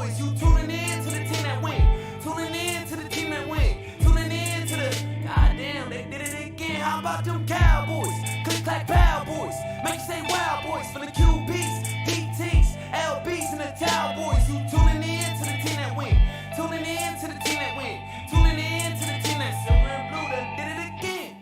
Cowboys. You tuning in to the team that win. Tuning in to the team that win. Tuning in to the goddamn, they did it again. How about them Cowboys? Click clack Cowboys. Make you say wow boys for the QBs, DTs, LBs, and the Cowboys. You tuning in to the team that win. Tuning in to the team that win. Tuning in to the team that's silver and blue that did it again.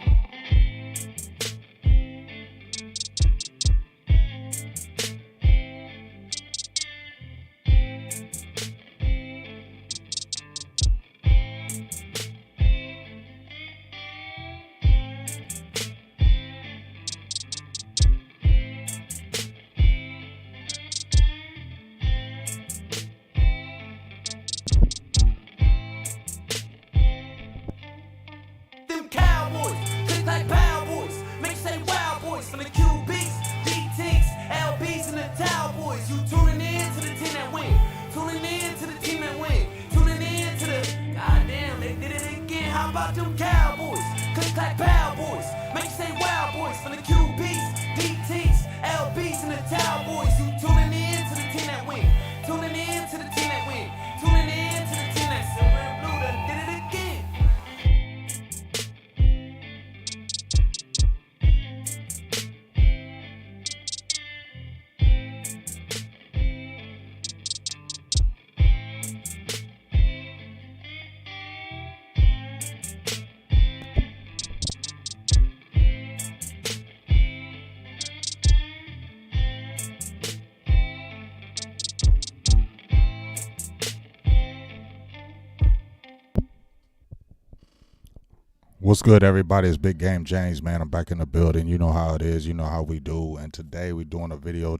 What's good, everybody? It's Big Game James, man. I'm back in the building. You know how it is. You know how we do. And today we're doing a video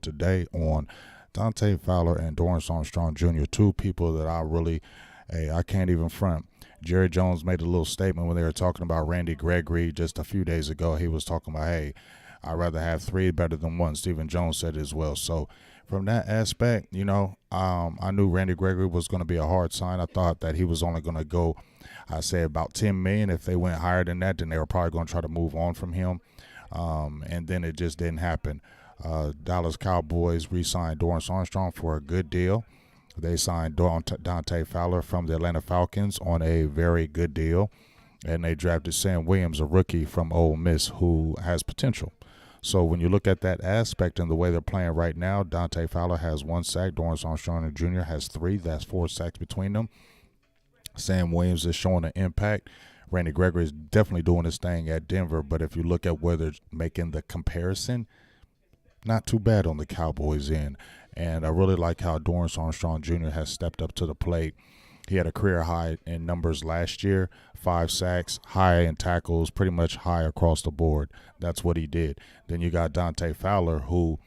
on Dante Fowler and Dorance Armstrong Jr., two people that I can't even front. Jerry Jones made a little statement when they were talking about Randy Gregory just a few days ago. He was talking about, hey, I'd rather have three better than one. Stephen Jones said it as well. So from that aspect, I knew Randy Gregory was going to be a hard sign. I thought that he was only going to go, I say, about $10 million. If they went higher than that, then they were probably going to try to move on from him. And then it just didn't happen. Dallas Cowboys re-signed Dorance Armstrong for a good deal. They signed Dante Fowler from the Atlanta Falcons on a very good deal. And they drafted Sam Williams, a rookie from Ole Miss who has potential. So when you look at that aspect and the way they're playing right now, Dante Fowler has 1 sack. Dorance Armstrong Jr. has 3. That's 4 sacks between them. Sam Williams is showing an impact. Randy Gregory is definitely doing his thing at Denver. But if you look at where they're making the comparison, not too bad on the Cowboys end. And I really like how Dorance Armstrong Jr. has stepped up to the plate. He had a career high in numbers last year, 5 sacks, high in tackles, pretty much high across the board. That's what he did. Then you got Dante Fowler, who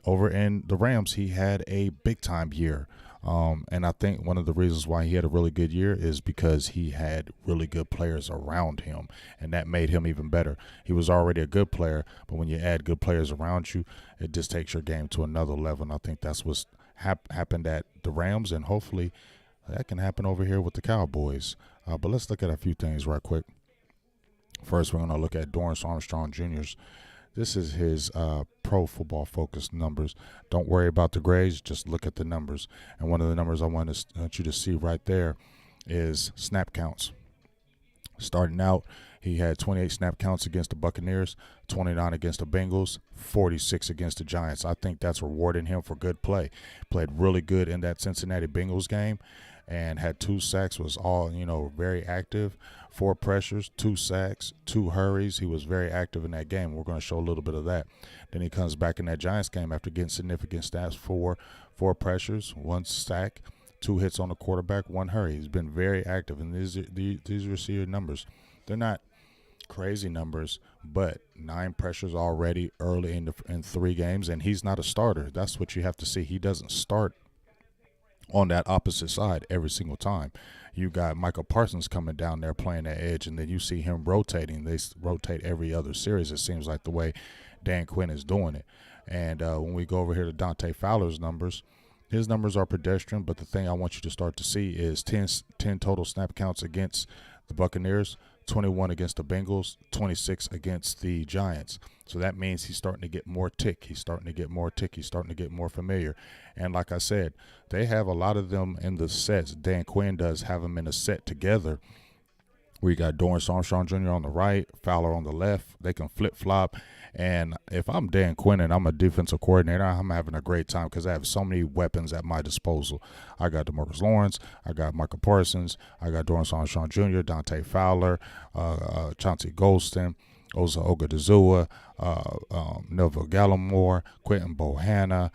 over in the Rams, he had a big-time year. And I think one of the reasons why he had a really good year is because he had really good players around him, and that made him even better. He was already a good player, but when you add good players around you, it just takes your game to another level, and I think that's what's happened at the Rams, and hopefully that can happen over here with the Cowboys. But let's look at a few things right quick. First, we're going to look at Dorance Armstrong Jr.'s. This is his pro football focused numbers. Don't worry about the grades, just look at the numbers. And one of the numbers I want you to see right there is snap counts. Starting out, he had 28 snap counts against the Buccaneers, 29 against the Bengals, 46 against the Giants. I think that's rewarding him for good play. Played really good in that Cincinnati Bengals game and had 2 sacks, was all, very active. 4 pressures, 2 sacks, 2 hurries. He was very active in that game. We're going to show a little bit of that. Then he comes back in that Giants game after getting significant stats, 4 pressures, 1 sack, 2 hits on the quarterback, 1 hurry. He's been very active, and these receiver numbers. They're not crazy numbers, but 9 pressures already early in 3 games, and he's not a starter. That's what you have to see. He doesn't start on that opposite side every single time. You got Michael Parsons coming down there playing that edge, and then you see him rotating. They rotate every other series, it seems like, the way Dan Quinn is doing it. And when we go over here to Dante Fowler's numbers, his numbers are pedestrian, but the thing I want you to start to see is 10 total snap counts against the Buccaneers, 21 against the Bengals, 26 against the Giants. So that means he's starting to get more tick. He's starting to get more tick. He's starting to get more familiar. And like I said, they have a lot of them in the sets. Dan Quinn does have them in a set together. We got Dorance Armstrong Jr. on the right, Fowler on the left. They can flip-flop. And if I'm Dan Quinn and I'm a defensive coordinator, I'm having a great time because I have so many weapons at my disposal. I got DeMarcus Lawrence. I got Michael Parsons. I got Dorance Armstrong Jr., Dante Fowler, Chauncey Golston, Osa Ogadazua, Neville Gallimore, Quentin Bohanna,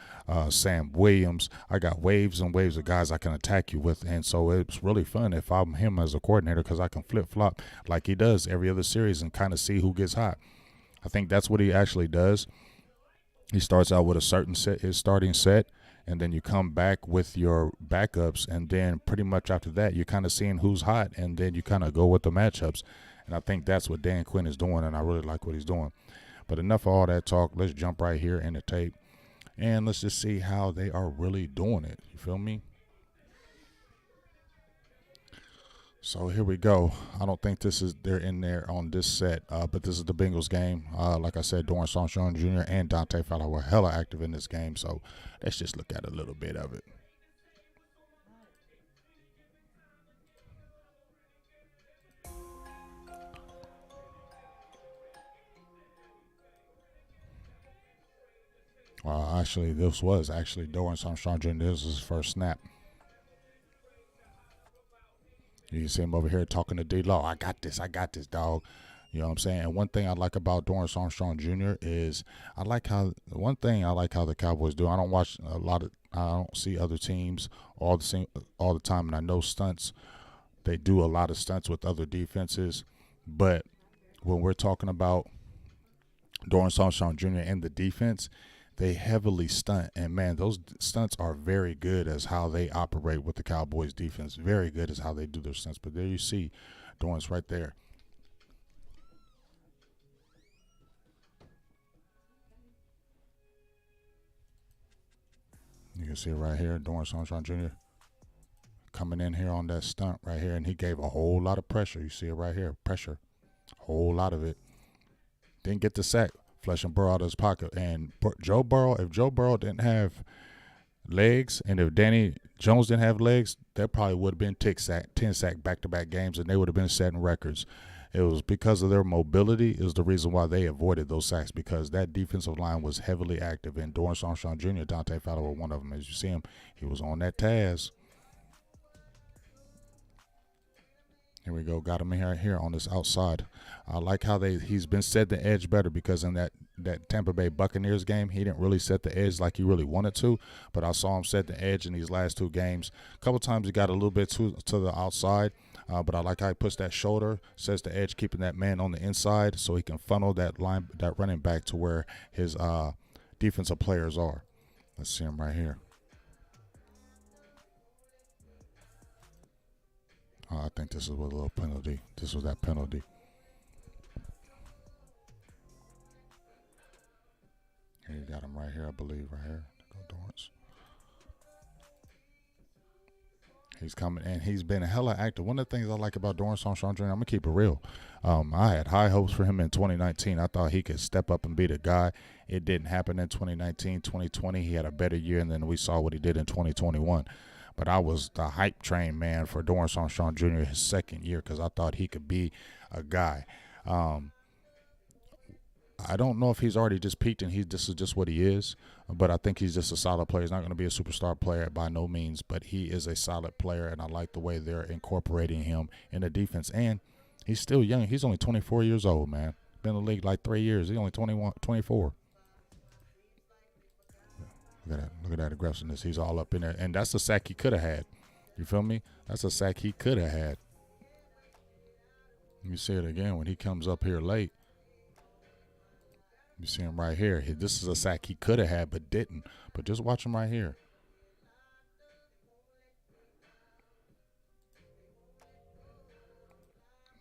Sam Williams. I got waves and waves of guys I can attack you with, and so it's really fun if I'm him as a coordinator because I can flip-flop like he does every other series and kind of see who gets hot. I think that's what he actually does. He starts out with a certain set, his starting set, and then you come back with your backups, and then pretty much after that you're kind of seeing who's hot, and then you kind of go with the matchups. And I think that's what Dan Quinn is doing, and I really like what he's doing. But enough of all that talk. Let's jump right here in the tape, and let's just see how they are really doing it. You feel me? So here we go. I don't think they're in there on this set, but this is the Bengals game. Like I said, Dorance Armstrong Jr. and Dante Fowler were hella active in this game, so let's just look at a little bit of it. Actually, this was actually Dorance Armstrong Jr. This was his first snap. You can see him over here talking to D-Law. I got this, dog. You know what I'm saying? And one thing I like about Dorance Armstrong Jr. is I like how the Cowboys do. I don't see other teams all the time, and I know stunts. They do a lot of stunts with other defenses, but when we're talking about Dorance Armstrong Jr. and the defense, they heavily stunt, and man, those stunts are very good as how they operate with the Cowboys defense. Very good as how they do their stunts. But there you see Dorance right there. You can see it right here, Dorance Armstrong Jr. coming in here on that stunt right here, and he gave a whole lot of pressure. You see it right here, pressure, a whole lot of it. Didn't get the sack. Flushing Burrow out of his pocket. And if Joe Burrow didn't have legs, and if Danny Jones didn't have legs, that probably would have been 10 sack back-to-back games, and they would have been setting records. It was because of their mobility is the reason why they avoided those sacks, because that defensive line was heavily active, and Dorance Armstrong Jr., Dante Fowler were one of them. As you see him, he was on that Taz. Here we go. Got him here on this outside. I like how he's been setting the edge better, because in that Tampa Bay Buccaneers game, he didn't really set the edge like he really wanted to. But I saw him set the edge in these last two games. A couple times he got a little bit to the outside, but I like how he puts that shoulder, sets the edge, keeping that man on the inside so he can funnel that running back to where his defensive players are. Let's see him right here. I think this is a little penalty. This was that penalty. Here you got him right here, I believe, right here. Go Dorance. He's coming, and he's been hella active. One of the things I like about Dorance Armstrong Jr., I'm going to keep it real. I had high hopes for him in 2019. I thought he could step up and be the guy. It didn't happen in 2019. 2020, he had a better year, and then we saw what he did in 2021. But I was the hype train, man, for Dorance Armstrong Jr. his second year, because I thought he could be a guy. I don't know if he's already just peaked and this is just what he is, but I think he's just a solid player. He's not going to be a superstar player by no means, but he is a solid player, and I like the way they're incorporating him in the defense. And he's still young. He's only 24 years old, man. Been in the league like 3 years. He's only 24. Look at that aggressiveness. He's all up in there. And that's a sack he could have had. You feel me? That's a sack he could have had. You see it again when he comes up here late. You see him right here. This is a sack he could have had but didn't. But just watch him right here.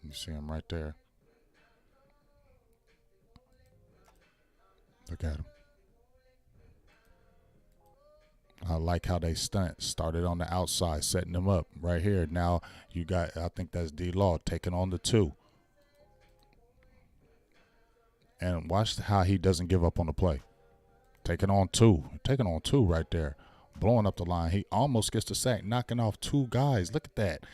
You see him right there. Look at him. I like how they started on the outside, setting them up right here. Now you got, I think that's D-Law taking on the 2. And watch how he doesn't give up on the play. Taking on two right there. Blowing up the line. He almost gets the sack, knocking off 2 guys. Look at that.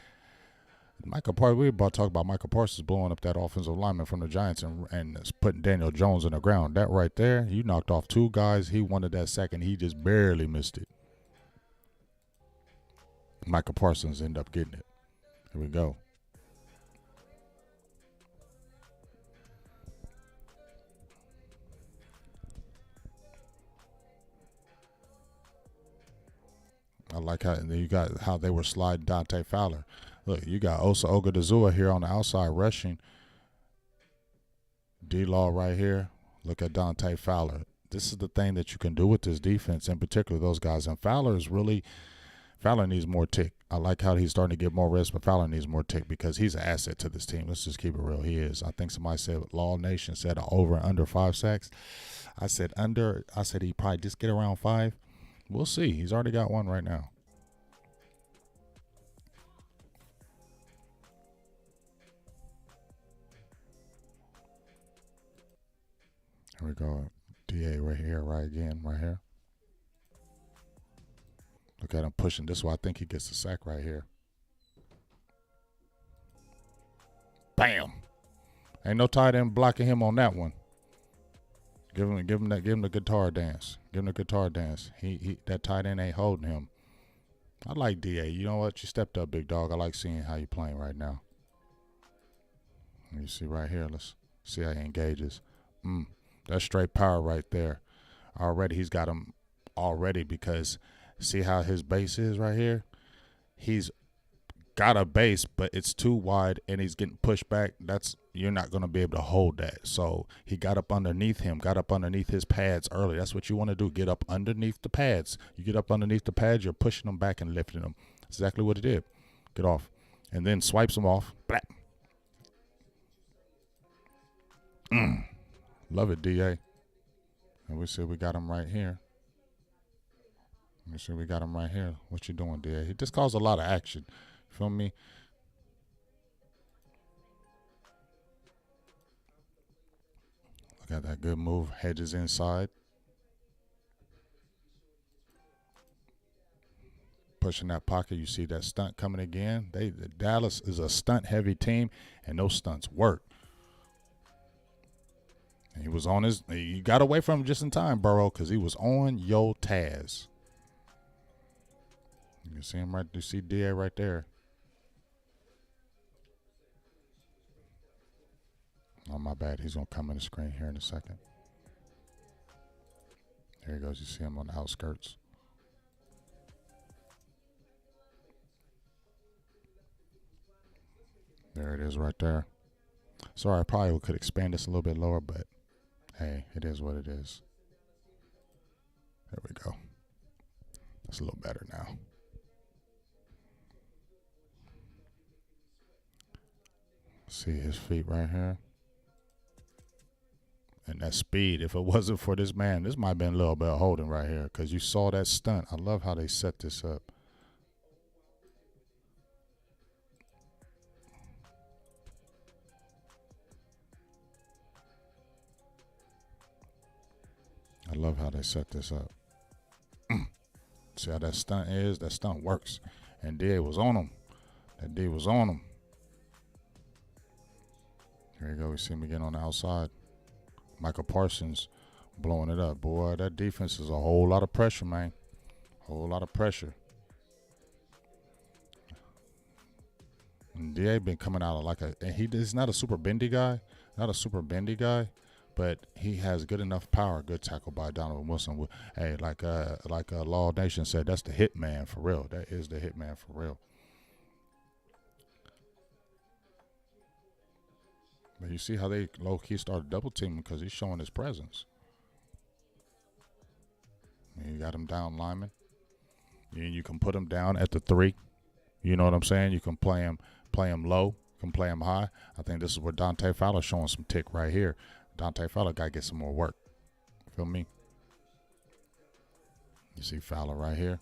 Michael Parsons, we were about to talk about Michael Parsons blowing up that offensive lineman from the Giants and putting Daniel Jones in the ground. That right there, you knocked off 2 guys. He wanted that sack, and he just barely missed it. Michael Parsons ended up getting it. Here we go. I like how you got how they were sliding Dante Fowler. Look, you got Osa Ogadazua here on the outside rushing. D-Law right here. Look at Dante Fowler. This is the thing that you can do with this defense, in particular those guys. And Fowler needs more tick. I like how he's starting to get more rest, but Fowler needs more tick because he's an asset to this team. Let's just keep it real. He is. I think somebody said Law Nation said over and under 5 sacks. I said under. I said he probably just get around 5. We'll see. He's already got 1 right now. Here we go. DA right here, right here. Look at him pushing. This is why I think he gets the sack right here. Bam. Ain't no tight end blocking him on that one. Give him the guitar dance. Give him the guitar dance. That tight end ain't holding him. I like DA. You know what? You stepped up, big dog. I like seeing how you playing right now. You see right here. Let's see how he engages. That's straight power right there. Already he's got him already because see how his base is right here? He's got a base, but it's too wide and he's getting pushed back. You're not going to be able to hold that. So he got up underneath him, got up underneath his pads early. That's what you want to do. Get up underneath the pads. You get up underneath the pads, you're pushing them back and lifting them. That's exactly what he did. Get off. And then swipes them off. Blah. Love it, DA. And we see we got him right here. Let me see, we got him right here. What you doing, DA? He just caused a lot of action. Feel me? Look at that good move. Hedges inside. Pushing that pocket. You see that stunt coming again. Dallas is a stunt-heavy team, and those stunts work. He was on you got away from him just in time, Burrow, because he was on your Taz. You can see him right, you see DA right there. Oh, my bad. He's going to come in the screen here in a second. There he goes. You see him on the outskirts. There it is right there. Sorry, I probably could expand this a little bit lower, but hey, it is what it is. There we go. That's a little better now. See his feet right here. And that speed, if it wasn't for this man, this might have been a little bit of holding right here because you saw that stunt. I love how they set this up. I love how they set this up. See how that stunt is? That stunt works. And D was on him. That D was on him. Here you go. We see him again on the outside. Michael Parsons blowing it up. Boy, that defense is a whole lot of pressure, man. Whole lot of pressure. And D.A. been coming out like and he's not a super bendy guy. Not a super bendy guy. But he has good enough power. Good tackle by Donovan Wilson. Hey, like Law Nation said, that's the hit man for real. That is the hit man for real. But you see how they low-key started double teaming because he's showing his presence. And you got him down lineman. And you can put him down at the 3. You know what I'm saying? You can play him low. You can play him high. I think this is where Dante Fowler showing some tick right here. Dante Fowler got to get some more work. Feel me? You see Fowler right here.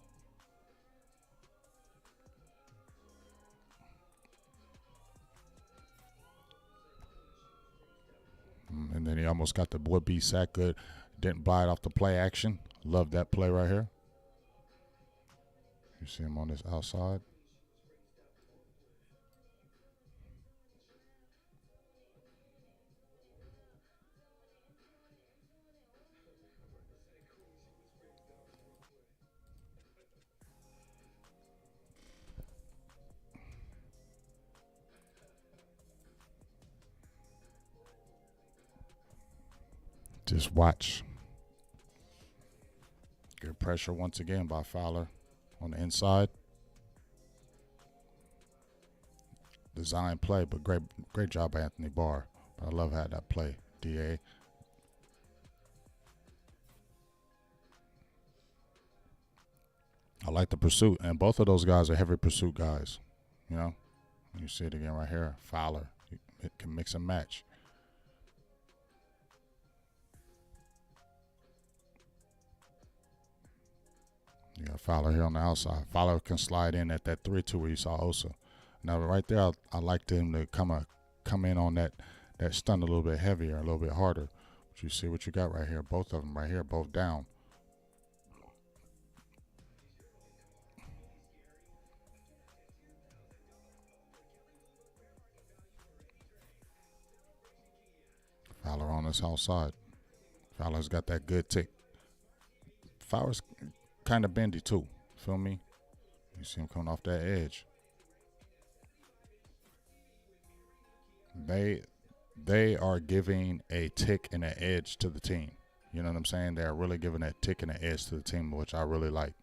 And then he he almost got the would-be sack good. Didn't blind off the play action. Love that play right here. You see him on this outside. Just watch. Good pressure once again by Fowler on the inside. Design play, but great job by Anthony Barr. I love how that play, DA. I like the pursuit, and both of those guys are heavy pursuit guys. You know, you see it again right here. Fowler, it can mix and match. You got Fowler here on the outside. Fowler can slide in at that 3-2 where you saw Osa. Now right there, I liked him to come in on that stunt a little bit heavier, a little bit harder. But you see what you got right here. Both of them right here, both down. Fowler on this outside. Fowler's got that good tick. Fowler's kind of bendy too. Feel me? You see him coming off that edge. They are giving a tick and an edge to the team. You know what I'm saying? They're really giving that tick and an edge to the team, which I really like.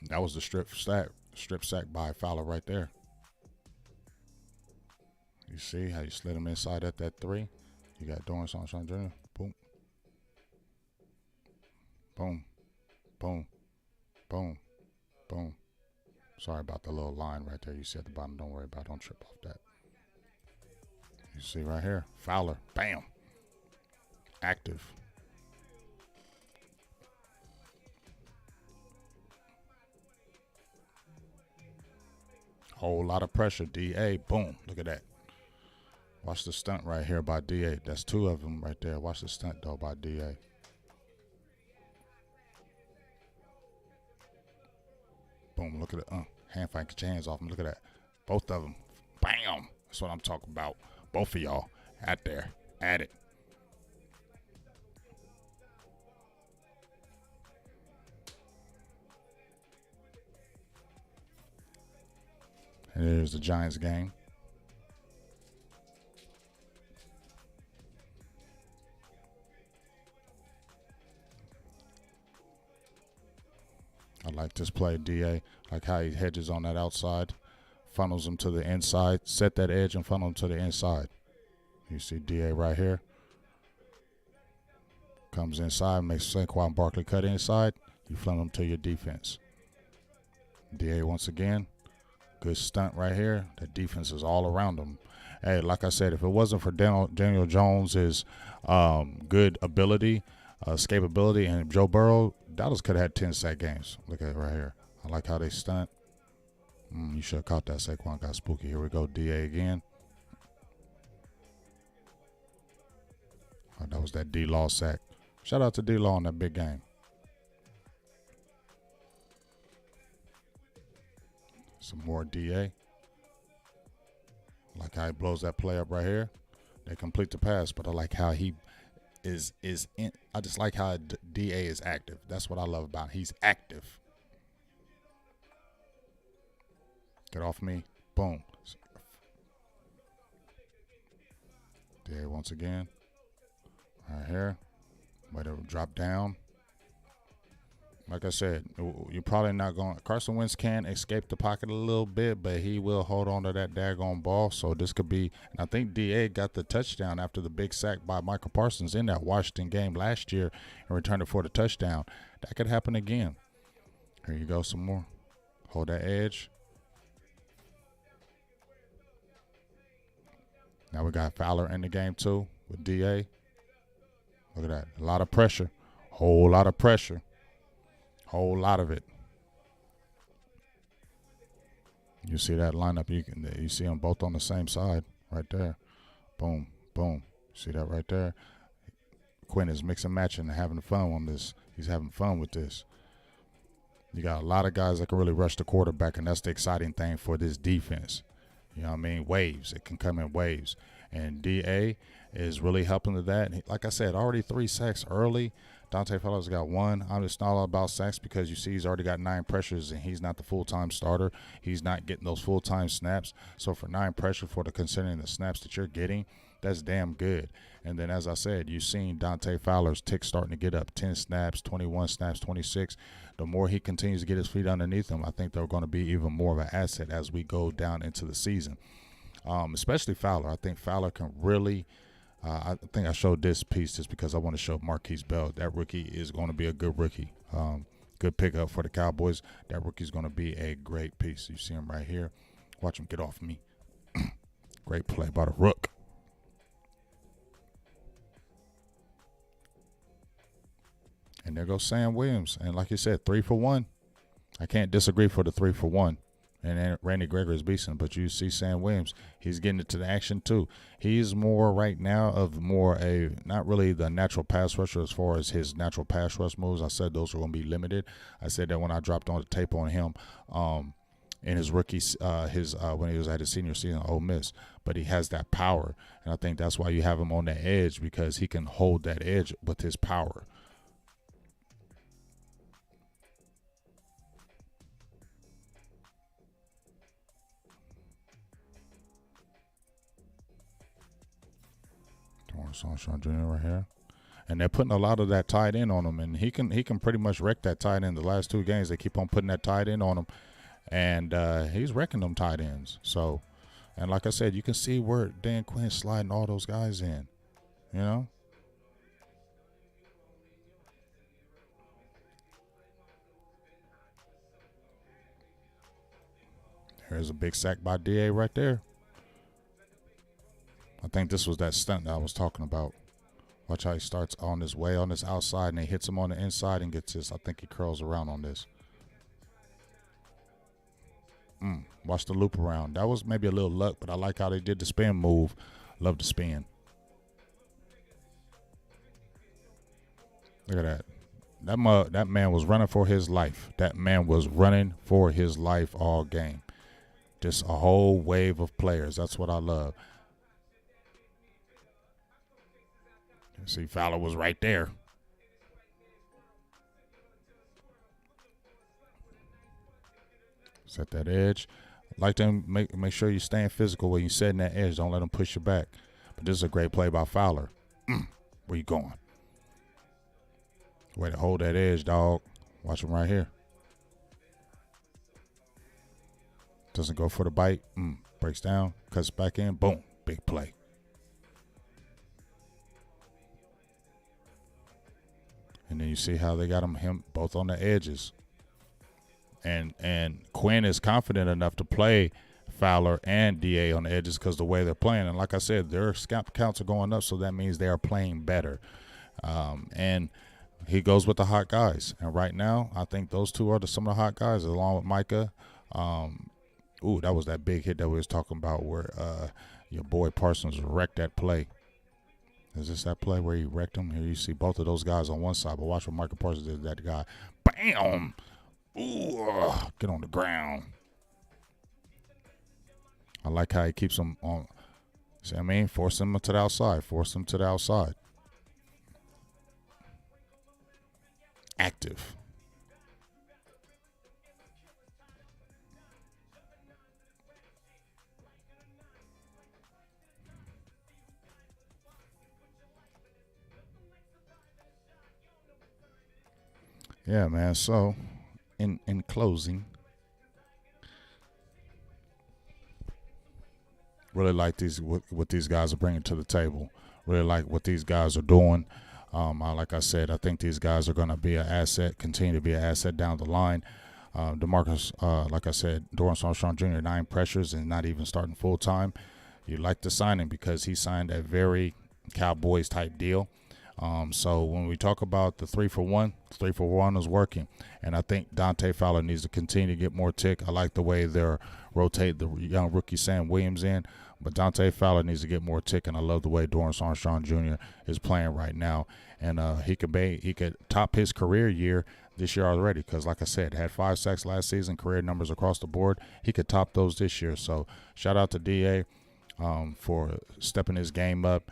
That was the strip sack by Fowler right there. You see how you slid him inside at that 3? You got Dorance Armstrong Jr. Boom. Boom. Boom. Boom. Boom. Sorry about the little line right there you see at the bottom. Don't worry about it. Don't trip off that. You see right here. Fowler. Bam. Active. Whole lot of pressure. DA. Boom. Look at that. Watch the stunt right here by DA. That's 2 of them right there. Watch the stunt, though, by DA. Boom. Look at it. Hand fight. Get your hands off him. Look at that. Both of them. Bam. That's what I'm talking about. Both of y'all. Out there. At it. And there's the Giants game. I like this play, DA. Like how he hedges on that outside, funnels him to the inside, set that edge and funnel him to the inside. You see DA right here. Comes inside, makes Saquon Barkley cut inside. You funnel him to your defense. DA once again. Good stunt right here. The defense is all around him. Hey, like I said, if it wasn't for Daniel Jones's good ability, escapability, and Joe Burrow, Dallas could have had 10 sack games. Look at it right here. I like how they stunt. You should have caught that. Saquon got spooky. Here we go. DA again. Oh, that was that D-Law sack. Shout out to D-Law on that big game. Some more DA. I like how he blows that play up right here. They complete the pass, but I like how he is in. I just like how DA is active. That's what I love about him. He's active. Get off me. Boom. DA once again. Right here. Way to drop down. Like I said, you're probably not going. Carson Wentz can escape the pocket a little bit, but he will hold on to that daggone ball. So this could be, and I think DA got the touchdown after the big sack by Michael Parsons in that Washington game last year and returned it for the touchdown. That could happen again. Here you go, some more. Hold that edge. Now we got Fowler in the game too with DA. Look at that. A lot of pressure. Whole lot of pressure. Whole lot of it. You see that lineup? You see them both on the same side right there. Boom, boom. See that right there? Quinn is mixing and matching and having fun on this. He's having fun with this. You got a lot of guys that can really rush the quarterback, and that's the exciting thing for this defense. You know what I mean? Waves. It can come in waves. And DA is really helping with that. Like I said, already 3 sacks early. Dante Fowler's got 1. It's not all about sacks because you see he's already got 9 pressures, and he's not the full-time starter. He's not getting those full-time snaps. So for 9 pressure, considering the snaps that you're getting, that's damn good. And then, as I said, you've seen Dante Fowler's tick starting to get up. 10 snaps, 21 snaps, 26. The more he continues to get his feet underneath him, I think they're going to be even more of an asset as we go down into the season. Especially Fowler. I think Fowler can really I think I showed this piece just because I want to show Marquise Bell. That rookie is going to be a good rookie. Good pickup for the Cowboys. That rookie is going to be a great piece. You see him right here. Watch him get off me. Great play by the Rook. And there goes Sam Williams. And like you said, 3 for 1. I can't disagree for the 3 for 1. And then Randy Gregory is beasting, but you see Sam Williams, he's getting into the action too. He's more right now of more a, not really the natural pass rusher as far as his natural pass rush moves. I said those are going to be limited. I said that when I dropped on the tape on him in his rookie, when he was at his senior season at Ole Miss. But he has that power, and I think that's why you have him on the edge, because he can hold that edge with his power. Dorance Armstrong Jr. right here. And they're putting a lot of that tight end on him, and he can pretty much wreck that tight end. The last 2 games, they keep on putting that tight end on him, and he's wrecking them tight ends. So, and like I said, you can see where Dan Quinn's sliding all those guys in, you know. Here's a big sack by DA right there. I think this was that stunt that I was talking about. Watch how he starts on his way on this outside, and he hits him on the inside and gets this. I think he curls around on this. Watch the loop around. That was maybe a little luck, but I like how they did the spin move. Love the spin. Look at that. That man was running for his life. That man was running for his life all game. Just a whole wave of players. That's what I love. See, Fowler was right there. Set that edge. Like to make sure you're staying physical when you're setting that edge. Don't let them push you back. But this is a great play by Fowler. Where you going? Way to hold that edge, dog. Watch him right here. Doesn't go for the bite. Breaks down. Cuts back in. Boom. Big play. And then you see how they got him both on the edges. And Quinn is confident enough to play Fowler and DA on the edges because the way they're playing. And like I said, their snap counts are going up, so that means they are playing better. And he goes with the hot guys. And right now, I think those two are some of the hot guys, along with Micah. That was that big hit that we was talking about where your boy Parsons wrecked that play. Is this that play where he wrecked him? Here you see both of those guys on one side, but watch what Michael Parsons did to that guy. Bam! Ooh, get on the ground. I like how he keeps him on. See what I mean? Force him to the outside. Force him to the outside. Active. Yeah, man. So, in closing, really like what these guys are bringing to the table. Really like what these guys are doing. Like I said, I think these guys are going to be an asset, continue to be an asset down the line. DeMarcus, like I said, Dorance Armstrong Jr., 9 pressures and not even starting full time. You like the signing because he signed a very Cowboys type deal. So when we talk about the 3-for-1 is working, and I think Dante Fowler needs to continue to get more tick. I like the way they're rotate the young rookie Sam Williams in, but Dante Fowler needs to get more tick, and I love the way Dorance Armstrong Jr. is playing right now, and he could top his career year this year already, because like I said, had 5 sacks last season, career numbers across the board. He could top those this year. So shout out to DA for stepping his game up